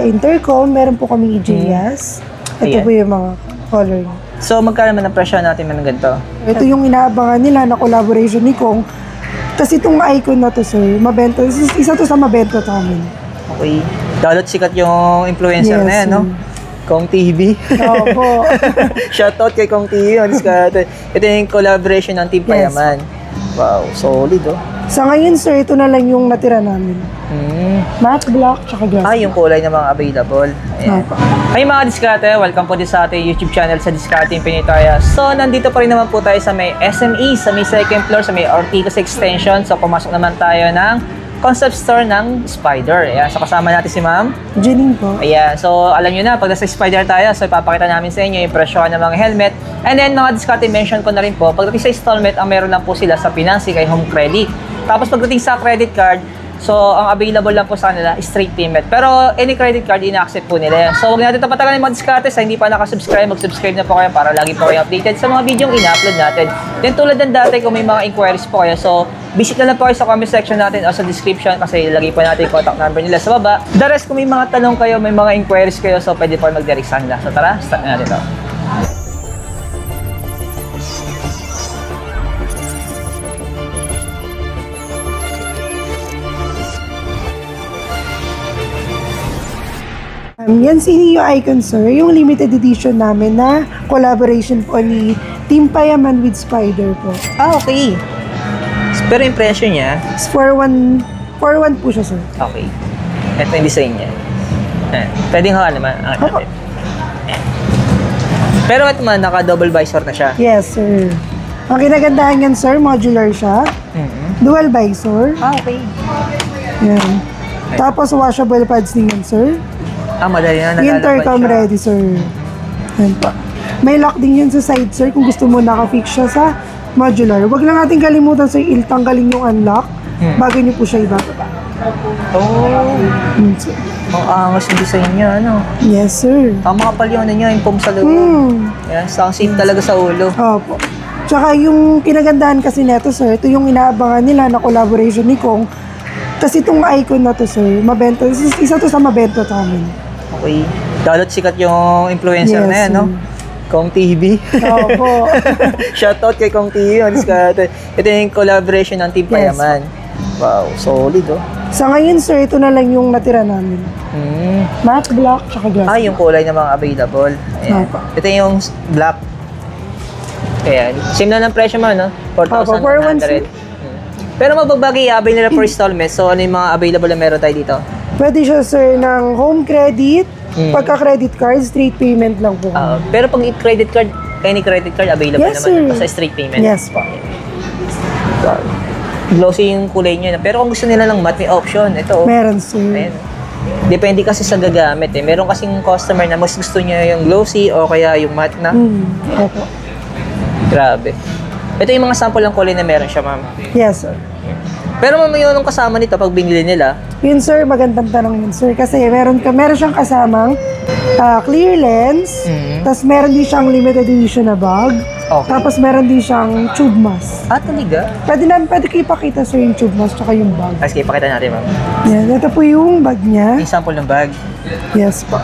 intercom, meron po kaming EJS. Ito po yung mga color niya. So, magkano naman ang presyo natin ng ganito? Ito yung inaabangan nila na collaboration ni Kong. Kasi itong icon na to, sir, mabenta. Isa to sa mabenta sa amin. Okay. Dalot sikat yung influencer na yan, no? Kong TV. Opo. Shoutout kay Kong TV. Ito yung collaboration ng Team Payaman. Wow, solid, oh. Sa ngayon, sir, ito na lang yung natira namin. Matte black, tsaka glass. Yung kulay na mga available. Ayan. Ay mga diskarte, welcome po din sa ating YouTube channel sa Discarding Pinitaya. So, nandito pa rin naman po tayo sa may SME, sa may second floor, sa may Ortigas Extension. So, pumasok naman tayo ng concept store ng Spider. Ayan, so kasama natin si Ma'am Janine po. Ayan, so alam nyo na, pag nasa Spider tayo, so ipapakita namin sa inyo yung presyo ng mga helmet. And then, mga diskarte, mention ko na rin po, pagdating sa installment, ang meron lang po sila sa Pinancy kay Home Credit. Tapos pagdating sa credit card, so, ang available lang po sa kanila, straight payment. Pero, any credit card, ina-accept po nila. So, huwag natin ito patagalin mga diskarte. Sa hindi pa nakasubscribe, mag-subscribe na po kayo para lagi po kayo updated sa mga video yung ina-upload natin. Then, tulad ng dati, kung may mga inquiries po kayo, so, visit na lang po kayo sa comment section natin o sa description kasi lagi po natin yung contact number nila sa baba. The rest, kung may mga tanong kayo, may mga inquiries kayo, so, pwede po mag-direct sa nila. So, tara, start na natin ito. Yan yung icon, sir. Yung limited edition namin na collaboration po ni Team Payaman with Spider po. Okay. Pero yung presyo niya? 4-1 po siya, sir. Okay. Ito yung design niya. Pwedeng hawa naman. Pero ito man, naka-double visor na siya. Yes, sir. Ang kinagandahan yan, sir, modular siya. Dual visor. Okay. Yan. Tapos washable pads din yan, sir. Madali na nalalabas Intercom siya. ready, sir. Yan pa. May lock din yan sa side, sir, kung gusto mo nakafix siya sa modular. Huwag lang natin kalimutan, sir, tanggalin yung unlock bago niyo po siya ibababa. Sir. Ang angas yung design niya, ano? Yes, sir. Tama kapal yun, niya, yung foam sa loob. Yan, safe talaga sa ulo. Opo. Tsaka yung kinagandahan kasi neto, sir, ito yung inaabangan nila na collaboration ni Kong. Kasi itong icon na to, sir, mabenta. Isa to sa mabenta sa amin. Okay. Dalot sikat yung influencer na yan, no? Kong TV. Opo. Shoutout kay Kong TV. Ito yung collaboration ng Team Payaman. Wow, solid, oh. Sa ngayon, sir, ito na lang yung natira namin. Matte black, tsaka glass. Yung kulay na mga available. Ayan. Ito yung black. Ayan. Same na ng presyo mo, no? 4,100. Pero magbabagi i-avail nila for installment. So, ano yung mga available na meron tayo dito? Pwede siya, sir, ng home credit. Pagka-credit card, straight payment lang po. Pero pag credit card, any credit card available Yes, naman sir. sa straight payment. Yes po. Glossy yung kulay niya. Pero kung gusto nila ng matte, may option. Ito. Meron, sir. Ayan. Depende kasi sa gagamit eh. Meron kasing customer na mas gusto niya yung glossy o kaya yung matte na. Opo. Grabe. Ito yung mga sample ng kulay na meron siya, ma'am. Yes, sir. Pero ma'am, yung kasama nito pag binili nila? Yun, sir, magandang tanong yun, sir. Kasi meron siyang kasamang clear lens. Tapos meron din siyang limited edition na bag. Okay. Tapos meron din siyang tube mask. Talaga? Pwede ko ipakita, sir, yung tube mask tsaka yung bag. Sige, pakita natin, ma'am. Yan, ito po yung bag niya. Yung sample ng bag. Yes po.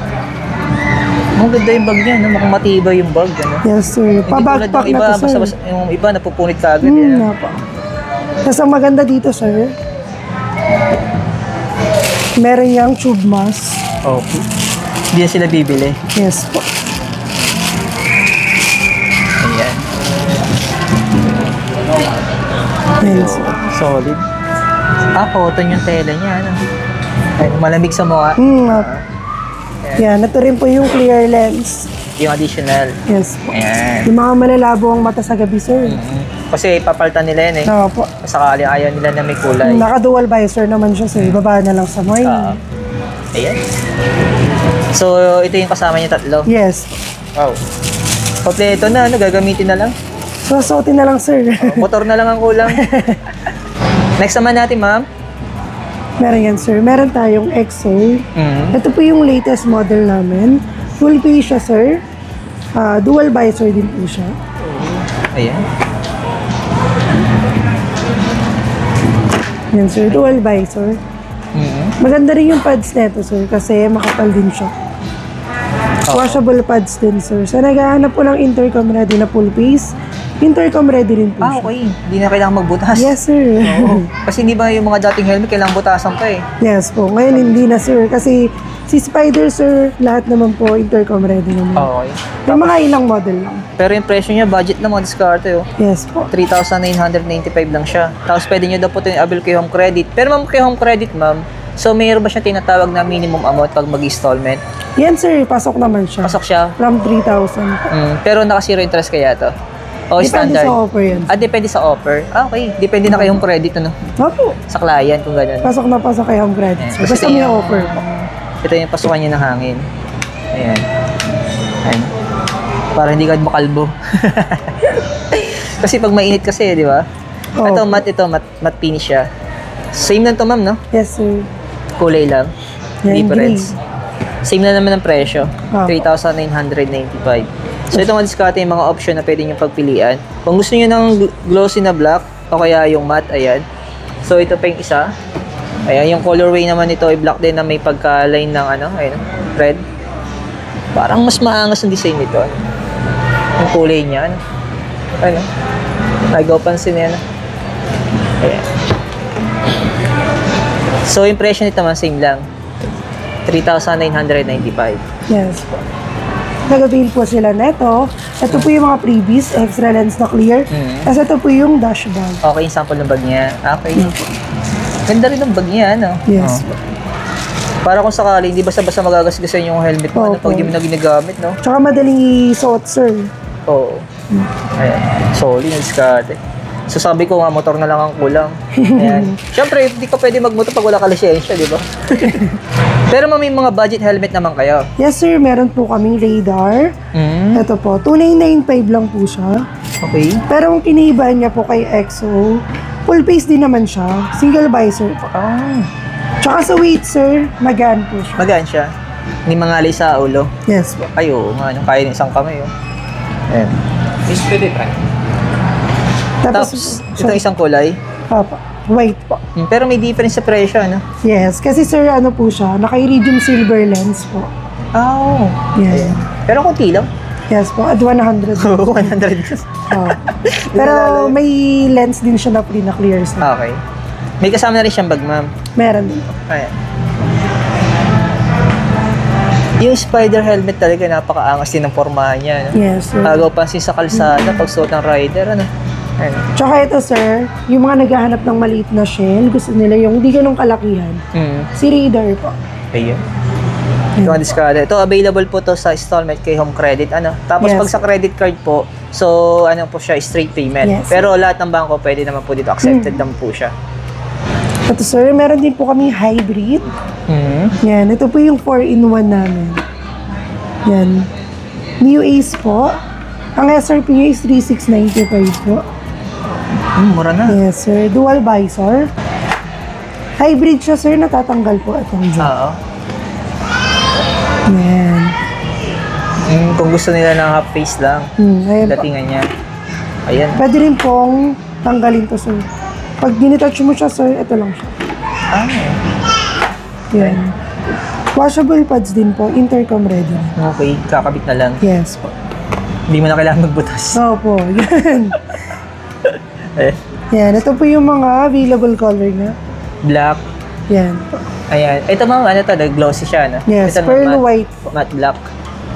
Ang ganda yung bag niya, no? Mukhang matibay yung bag, ano? Yes, sir. Pabagpak na to, sir. Yung iba, napupunit ka agad. Nga po. Tapos ang maganda dito, sir, meron yung tube mask. Okay. Hindi na sila bibili. Yes po. Ayan. Yes, sir. Solid. Cotton yung tela niya, ano? Ay, malamig sa mukha. Nga po. Yan, ito rin po yung clear lens. Yung additional. Yes po. Ayan. Yung mga malalabo ang mata sa gabi, sir. Kasi papalitan nila yan eh. Oo po. Sakali ayaw nila na may kulay. Naka-dual visor naman siya, sir. Baba na lang sa morning. Ayan. So, ito yung kasama niya tatlo. Yes. Wow. Kompleto na, ano, gagamitin na lang. Susuotin na lang, sir. Motor na lang ang kulang. Next naman natin, ma'am. Meron yan, sir. Meron tayong EXO. Ito po yung latest model namin. Full face siya, sir. Dual visor din po siya. Ayan. Yan, sir. Dual visor. Maganda rin yung pads nito, sir, kasi makapal din siya. Washable pads din, sir. So, naghahanap po ng intercom ready na full face. Intercom ready rin po Ah, siya. okay. Hindi na kailangan magbutas. Yes, sir. Oo. Kasi hindi ba yung mga dating helmet kailangan butasan pa eh. Yes po. Ngayon hindi na, sir. Kasi si Spider, sir, lahat naman po intercom ready naman. Okay. May mga ilang model lang. Pero yung presyo niya, budget lang mga diskarte oh. Yes po. 3,995 lang siya. Tapos pwede nyo daw po ito i-avail kay Home Credit. Pero ma'am, kay Home Credit ma'am, so mayroon ba siya tinatawag na minimum amount pag mag-installment? Yan, sir. Pasok naman siya. Pasok siya. From 3,000 po. Pero naka-zero interest kaya to? O Depende standard? sa offer yan. Ah, depende sa offer. Ah, okay. Depende na kay Home Credit ano? Opo. Sa client kung gano'n. Pasok na pasok kay Home Credit, sir. Ayan. Basta may offer po. Ito yung pasukan niya ng hangin. Ayan. Ayan. Para hindi ka makalbo. Kasi pag mainit kasi, di ba? Oo. Ito, matte finish siya. Same lang to ma'am, no? Yes, sir. Kulay lang. Yan, Difference. Same na naman ang presyo. Ah. 3,995. So ito nga diskarte yung mga option na pwede nyo pagpilian. Kung gusto nyo ng glossy na black o kaya yung matte, ayan. So ito pa yung isa. Ayan, yung colorway naman ito ay black din na may pagka-line ng ano, ayan, red. Parang mas maangas ang design nito. Ano? Yung kulay niya, ano. Ano? Nagaw pansin yan. Ayan. So yung presyo nito man same lang. 3,995. Yes po. Nag-avail po sila neto. Ito po yung mga previous, extra lens na clear. Tapos ito po yung dash bag. Okay, yung sample ng bag niya. Okay. Ganda rin ng bag niya, ano? Yes. Oh. Para kung sakali, hindi basta-basta magagasgasan yung helmet mo, ano, Opo. pag di mo na ginagamit, no? Tsaka madaling isuot, sir. Oo. Ayan. Solid na diskarte. So sabi ko nga, motor na lang ang kulang. Ayan. Siyempre, hindi ka pwede magmotor pag wala ka lisensya, di ba? Pero may mga budget helmet naman kayo. Yes, sir. Meron po kaming radar. Ito po. 2,995 lang po siya. Okay. Pero ang kinihibahan niya po kay EXO, full face din naman siya. Single visor po. Ah. Tsaka sa weight, sir, magaan po siya. Magaan siya. Hindi mangalay sa ulo. Yes po. Ay, oo nga. Kaya ng isang kamay, oh. Ayan. Pwede try. Tapos, ito isang kulay. Papa. White po. Pero may difference sa presyo, ano? Yes. Kasi, sir, ano po siya, naka-iridium silver lens po. Oh. Yes. Pero konti lang. Yes po. At 100. 100. Oh. Pero may lens din siya na free na clear, sir. Okay. May kasama na rin siyang bag, ma'am. Meron din po. Ayan. Yung spider helmet talaga napakaangas din ng pormahan niya. No? Yes, sir. Agaw pansin sa kalsada pag suot ng rider. Ano? Ayan. Tsaka ito, sir, yung mga naghahanap ng maliit na shell, gusto nila yung hindi ganong kalakihan. Si Radar po. Ayun. Ito ang diskarte. Ito, available po to sa installment kay Home Credit. Ano? Tapos Yes. pag sa credit card po, so ano po siya, straight payment. Yes. Pero lahat ng bangko pwede naman po dito. Accepted naman po siya. Ito, sir, meron din po kami hybrid. Yan, ito po yung 4-in-1 namin. Yan. New Ace po. Ang SRP niya is 3,695 po. Mura na. Yes, sir. Dual visor. Hybrid siya, sir. Natatanggal po itong jaw. Oo. Yan. Kung gusto nila ng half face lang, Ayan po. datingan niya. Ayan. Pwede rin pong tanggalin to, sir. Pag dinitouch mo siya, sir, ito lang siya. Ah, Yan. Washable pads din po. Intercom ready. okay. Kakabit na lang. Yes po. Hindi mo na kailangan magbutas. Opo. Yan. Eh, Yan. Ito po yung mga available color niya. black. Yan po. Ayan. Ito ma'am, ano to? Glossy siya, no? Yes. Ito naman, Pearl matte- white po. Matte black.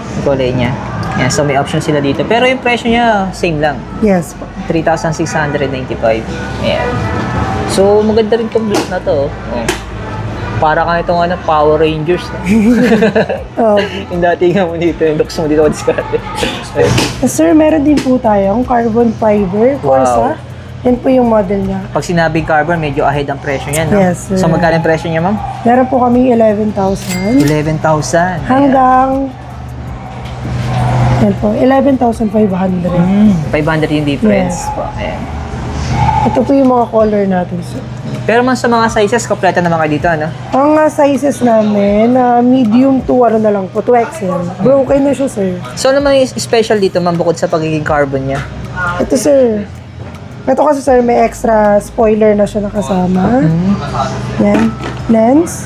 Yung kulay niya. Yan. So, may option sila dito. Pero yung presyo niya, same lang. Yes po. 3,695. Ayan. So, maganda rin itong black na to. Oh. Para ka itong ano, Power Rangers. No? Oh. Yung dati nga mo dito, yung looks mo dito ako diskarte. Sir, meron din po tayong carbon fiber. Corsa. Yan po yung model niya. Pag sinabing carbon, medyo ahead ang presyo niya, no? Yes, sir. So, magkano yung presyo niya, ma'am? Meron po kami 11,000 11,000. hanggang yan po, 11,500. 500 yung difference. Yes po. Ayan. Ito po yung mga color natin, sir. Pero man sa mga sizes, kompleto naman kayo dito, ano? Ang sizes namin, medium to ano na lang po, 2XL. Broken na siya, sir. So, ano naman yung special dito, ma'am, bukod sa pagiging carbon niya? Ito, sir. Ito kasi, sir, may extra spoiler na siya nakasama. Yan. lens.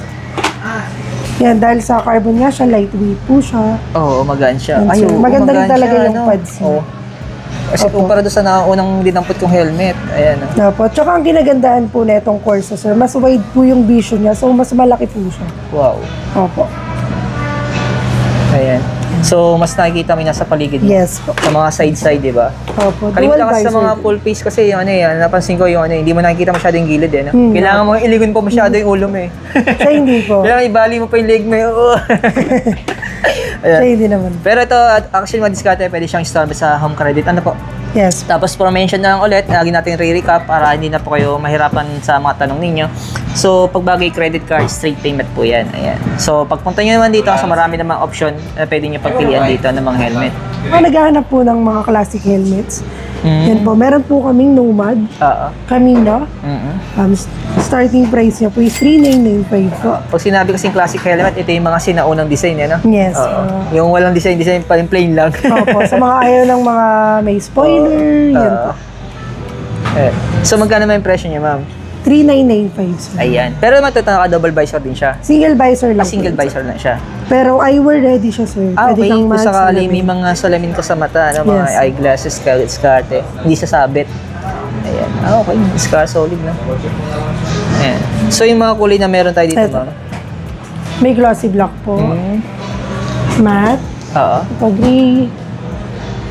Yan, dahil sa carbon nga siya, lightweight po siya. Oo, magaan siya. Yan, sir. oo, Maganda rin magaan talaga siya, yung pads niya. Oo. Kasi kumpara doon sa unang dinampot kong helmet. Ayan. Opo. Tsaka ang ginagandahan po na itong Corsa, sir, mas wide po yung vision niya, so mas malaki po siya. Wow. Opo. Ayan. So, mas nakikita mo yung nasa paligid mo. Yes po. Sa mga side-side, di ba? Opo. Kalimutan kasi sa visor mga din. full face kasi yung napansin ko yung hindi mo nakikita masyado yung gilid eh. No? Kailangan mo iligon pa masyado yung ulo mo eh. Siya hindi po. Kailangan ibali mo pa yung leg mo eh. Oo. Ayan. Siya hindi naman. Pero ito, actually madiskarte, pwede siyang installment sa home credit. Ano po? Yes. Tapos for mention na lang ulit, lagi natin re-recap para hindi na po kayo mahirapan sa mga tanong ninyo. So, pagbagay credit card, straight payment po yan. Ayan. So, pagpunta nyo naman dito, so marami namang option na pwede nyo pagpilian dito ng mga helmet. Naghahanap po ng mga classic helmets. Yan po. Meron po kaming Nomad, Oo. Camina. Starting price niya po is 3,995 po. Pag sinabi kasing classic helmet, ito yung mga sinaunang design, no? Yes. Yung walang design pa rin plain lang. Opo. Sa mga ayaw ng mga may spoiler, yan po. So, magkano naman yung presyo niya, ma'am? 3,995 sir. Ayan. Pero matutanga ka, double visor din siya. Single visor lang. Single po, visor lang siya. Pero eyewear ready siya, sir. Okay. kang Kung sakali may magsalamin. mga salamin ka sa mata, mga Yes. eyeglasses, skarte, hindi sasabit. Ayan. Okay. Solid na. Ayan. So, yung mga kulay na meron tayo dito, Eto. ma'am? May glossy black po. Matte. Oo. Ito gray.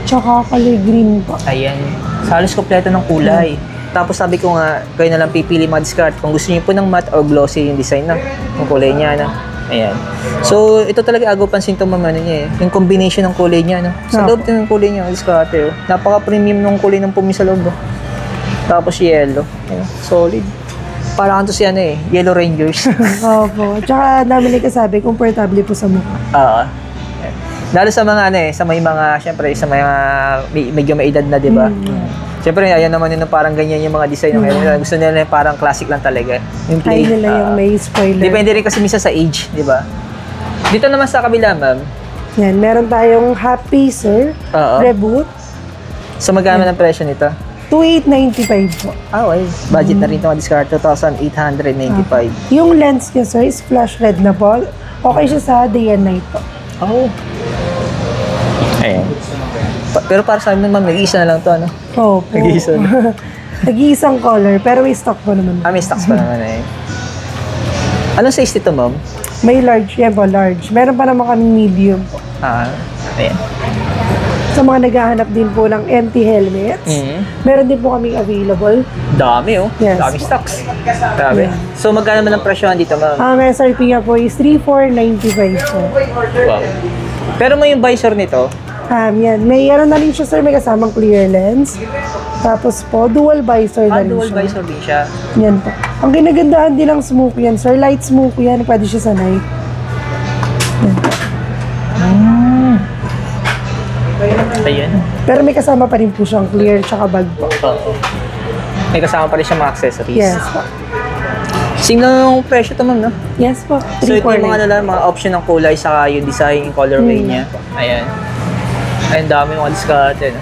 Tsaka color green po. Ayan. Halos kompleto ng kulay. Tapos sabi ko nga, kayo na lang pipili mga discard kung gusto niyo po ng matte or glossy yung design na. Yung kulay niya, no? Ayan. So, ito talaga agaw pansin itong mga niya eh. Yung combination ng kulay niya, no? Sa loob din ng kulay niya, discard oh. Napaka-premium ng kulay ng pumi sa loob, oh. Tapos yellow. Ayan. Solid. Parang to si Yellow Rangers. Opo. Tsaka namin nagkasabi, komportable po sa mukha. Oo. Lalo sa mga sa may mga, syempre, sa mga medyo may edad na, di ba? Syempre, ayan naman yun parang ganyan yung mga design ng helmet. Gusto nila yung parang classic lang talaga. Yung Kaya nila yung may spoiler. Depende rin kasi minsan sa age, di ba? Dito naman sa kabila, ma'am. Yan, meron tayong Happy Sir, Oo. Reboot, So, magkano ng presyo nito? 2,895 po. Okay. Budget na rin ito discard, 2,895. Yung lens niya, sir, is flash red na po. Okay siya sa day and night po. Oh. Ayan. Pero para sa amin, ma'am, nag-iisa na lang to, ano? Opo. Nag-iisa na. Nag-iisang color, pero may stock po naman. May stocks pa naman eh. Anong size nito, ma'am? May large, yan po, large. Meron pa naman kaming medium po. Ayan. Sa mga naghahanap din po ng empty helmets, meron din po kaming available. Dami, oh. Yes. Dami stocks. Grabe. So, magkano naman ang presyohan dito, ma'am? Ang SRP niya po is 3,495 po. Wow. Pero may yung visor nito, Yan. May ano na rin siya, sir, may kasamang clear lens. Tapos po, dual visor na rin dual siya. visor din siya. Yan po. Ang ginagandahan din ng smoke yan, sir. Light smoke yan. Pwede siya sa night. Yan po. Ayan. Pero may kasama pa rin po siyang clear tsaka bag po. Oo. May kasama pa rin siya mga accessories. Yes po. Sino yung presyo to, ma'am, no? Yes po. So, ito yung 349. mga option ng kulay saka yung design, yung colorway niya. Ayan. Ayun, dami mga discount, no?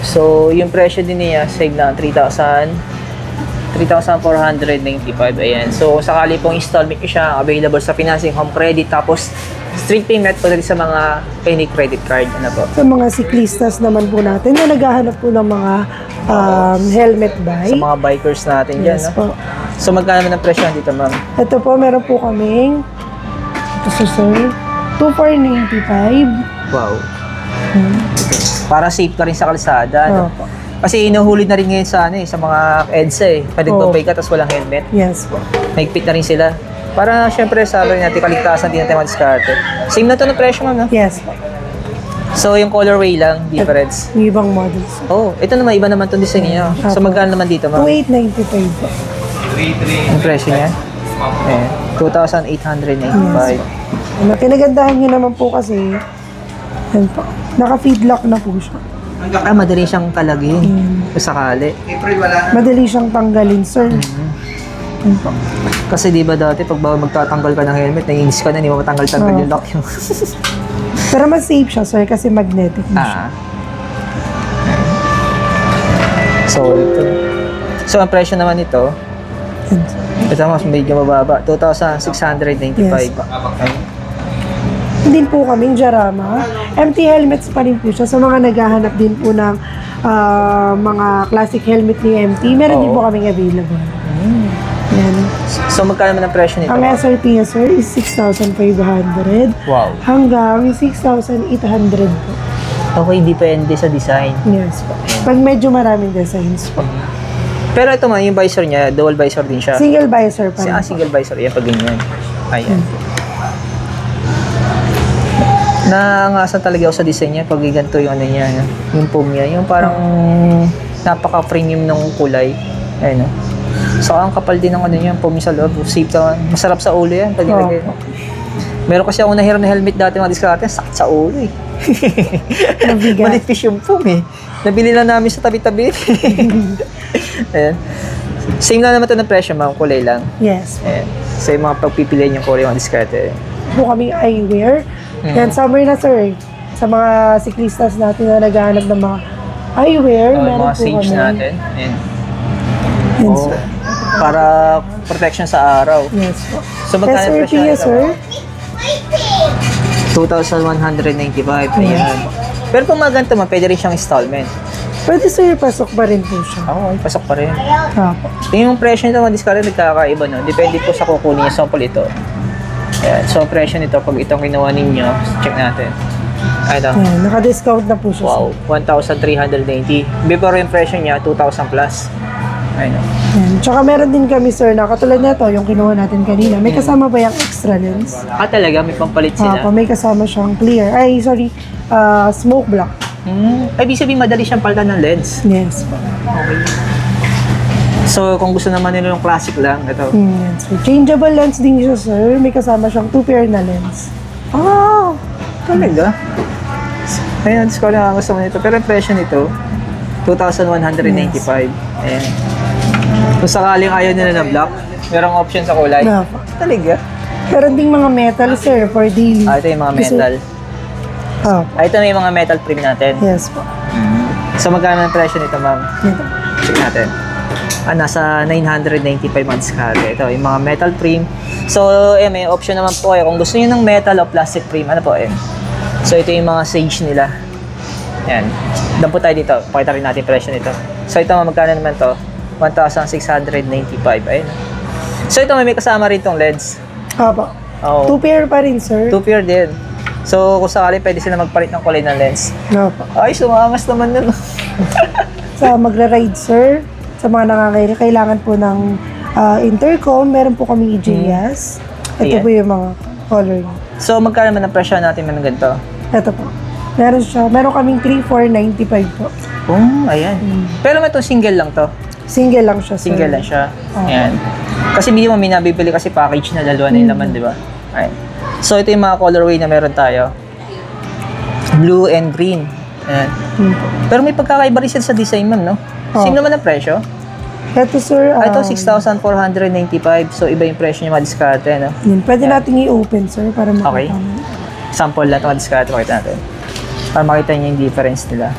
So, yung presyo din niya, save na 3,495. Ayan. So, sakali pong installment nyo siya, available sa financing, home credit, tapos street payment po sa mga penny credit card. Ano po? Sa mga siklistas naman po natin na naghahanap po ng mga helmet buy. Sa mga bikers natin dyan, Yes no? po. So, magkano naman ang presyo dito, ma'am? Ito po, meron po kaming ito sir, 2,495. Wow. Para safe ka rin sa kalsada, no? Opo. Kasi inuhulid na rin ngayon sa sa mga EDSA eh. Pwede babay ka tapos walang helmet. Yes po. Mahigpit na rin sila. Para syempre sa natin, kaligtasan din natin mag-discarte. Same na to ng presyo, ma'am, no? Yes po. So, yung colorway lang, difference. Yung ibang models. Oh, ito naman, iba naman itong design niya. So, magkano naman dito, ma'am? 2,895 po. Yung presyo niya? Eh, 2,895. Ano, kinagandahan niyo naman po kasi, yan po, naka-feedlock na po siya. Madali siyang kalagin. Kung sakali. Madali siyang tanggalin, sir. Yan po. Kasi di ba dati, pag magtatanggal ka ng helmet, naiinis ka na, hindi mo matanggal-tanggal yung lock yung... Pero mas safe siya, sir, kasi magnetic na siya. So, ito. So, ang presyo naman ito, Ito mas medyo mababa. 2,695. Yes. Ayun. Din po kaming Jarama. Empty helmets pa rin po siya sa mga naghahanap din po ng mga classic helmet ni MT. Meron din Oo. po kaming available. Yan. So, magkano naman ang presyo nito? Ang SRP niya, sir, is 6,500 Wow. hanggang 6,800 po. Okay, depende sa design. Yes po. Pag medyo maraming designs po. Pero ito man, yung visor niya, dual visor din siya. Single visor pa rin po. Single visor. Yan, pag ganyan. Ayan. Naangasan talaga ako sa design niya pag ganito yung ano niya, yung foam niya. Yung parang napaka-premium ng kulay. Ayan, no? So, ang kapal din ng ano niya, foam niya sa loob. Safe naman. Masarap sa ulo yan. Pag nilagay. Meron kasi ako nahiram na helmet dati mga diskarte, sakit sa ulo eh. Mabigat. Manipis yung foam eh. Nabili lang namin sa tabi-tabi. Ayan. Same lang naman ito ng presyo, ma'am. Kulay lang. Yes. Ayan. So, yung mga pagpipilian yung kulay mga diskarte. Po kaming eyewear. Yan, summer na, sir. Sa mga siklistas natin na naghahanap ng mga eyewear, Yung meron mga po sage kami. natin. Ayan. Yes, Oh, sir. para protection sa araw. Yes po. So, magkano yung SRP presyo niya, nito? sir. 2,195. Ayan. Pero kung mga ganito, man, pwede rin siyang installment. Pwede, sir, pasok pa rin po siya. Oo, ay, pasok pa rin. Apo. Yung presyo nito, mga discard, nagkakaiba, no? Depende po sa kukunin niya. Sample ito. Ayan. So, ang presyo nito, pag itong kinuha ninyo, check natin. Ay, ito. Yan, naka-discount na po siya, Wow, 1,390. Before yung presyo niya, 2,000 plus. Ayun. sir. Yan. Tsaka meron din kami, sir, na katulad na ito, yung kinuha natin kanina. May kasama ba yung extra lens? Ah, talaga? May pampalit sila? Apo, may kasama siyang clear. Ay, sorry, smoke block. Ay, ibig sabihin, madali siyang palitan ng lens. Yes po. Okay. So, kung gusto naman nila yung classic lang, ito. Yan, sir. Changeable lens din siya, sir. May kasama siyang 2 pair na lens. Ah, talaga? Ayun, discount na gusto mo nito. Pero yung presyo nito, 2,195. Ayan. Kung sakaling ayaw nila na black, merong option sa kulay. Apo. Talaga? Meron ding mga metal, sir, for daily. Ah, ito yung mga metal. Apo. Ah, ito na yung mga metal frame natin. Yes po. So, magkano ang presyo nito, ma'am? Ito. Check natin. Nasa 995 months kage. Ito, yung mga metal frame. So, may option naman po kayo. Kung gusto niyo ng metal o plastic frame, ano po, So, ito yung mga sage nila. Yan. Doon po tayo dito. Pakita rin natin yung presyo nito. So, ito, magkano naman to? 1,695. Ayun. So, ito, may kasama rin tong LEDs. Apo. Oo. 2 pair pa rin, sir. 2 pair din. So, kung sakali, pwede sila magpalit ng kulay ng lens. Apo. Ay, sumangas naman nun. Sa magra-ride, sir, sa mga kailangan po ng intercom, meron po kami EJS. Ito Ayan. po yung mga color niya. So, magkano naman ang presyo natin ng ganito? Ito po. Meron siya. Meron kaming 3,495 po. Ayan. Pero may itong single lang to. Single lang siya, sir. Single lang siya. Oo. Ayan. Kasi hindi mo minabibili kasi package na dalawa na yung laman, di ba? Ayan. So, ito yung mga colorway na meron tayo. Blue and green. Ayan. Pero may pagkakaiba rin sila sa design, ma'am, no? Oo. Sino naman ang presyo? Ito, sir. Ito, 6,495. So, iba yung presyo niya madiskarte, no? Yun. Pwede natin i-open, sir, para makita Okay. mo. Sample lang ito madiskarte. Makita natin. Para makita niyo yung difference nila.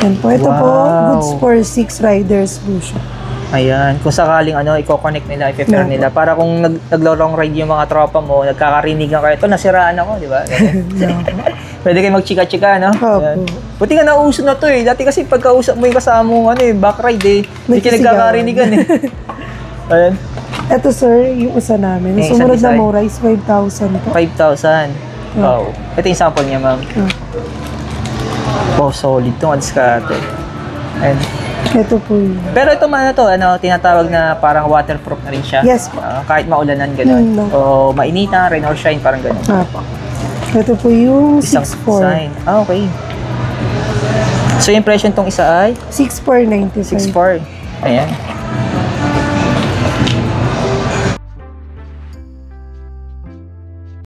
Yan po. Ito po, Wow. goods for 6 riders po siya. Ayan, kung sakaling i-connect nila, i-prepare nila. Para kung naglo-long ride yung mga tropa mo, nagkakarinigan kayo, ito, nasiraan ako, di ba? Pwede kayo magchika-chika, no? Opo. Ayan. Buti nga nauso na to eh. Dati kasi pagkausap mo yung kasama mo, back ride eh. Hindi kayo nagkakarinigan eh. Ayan, Ito, sir, yung isa namin. Yung isang Sumunod na design. mura is 5,000 po. 5,000. Wow. Ito yung sample niya, ma'am. Oh, solid itong adiskarte. Ayan. Ito po yun. Pero ito man to, tinatawag na parang waterproof na rin siya. Yes po. Kahit maulanan, gano'n. No. O mainitan, rain or shine, parang gano'n. Apo. Ito po yung Isang 6,400. design. Okay. So yung presyo nitong isa ay 6,495. 6,400. Ayan.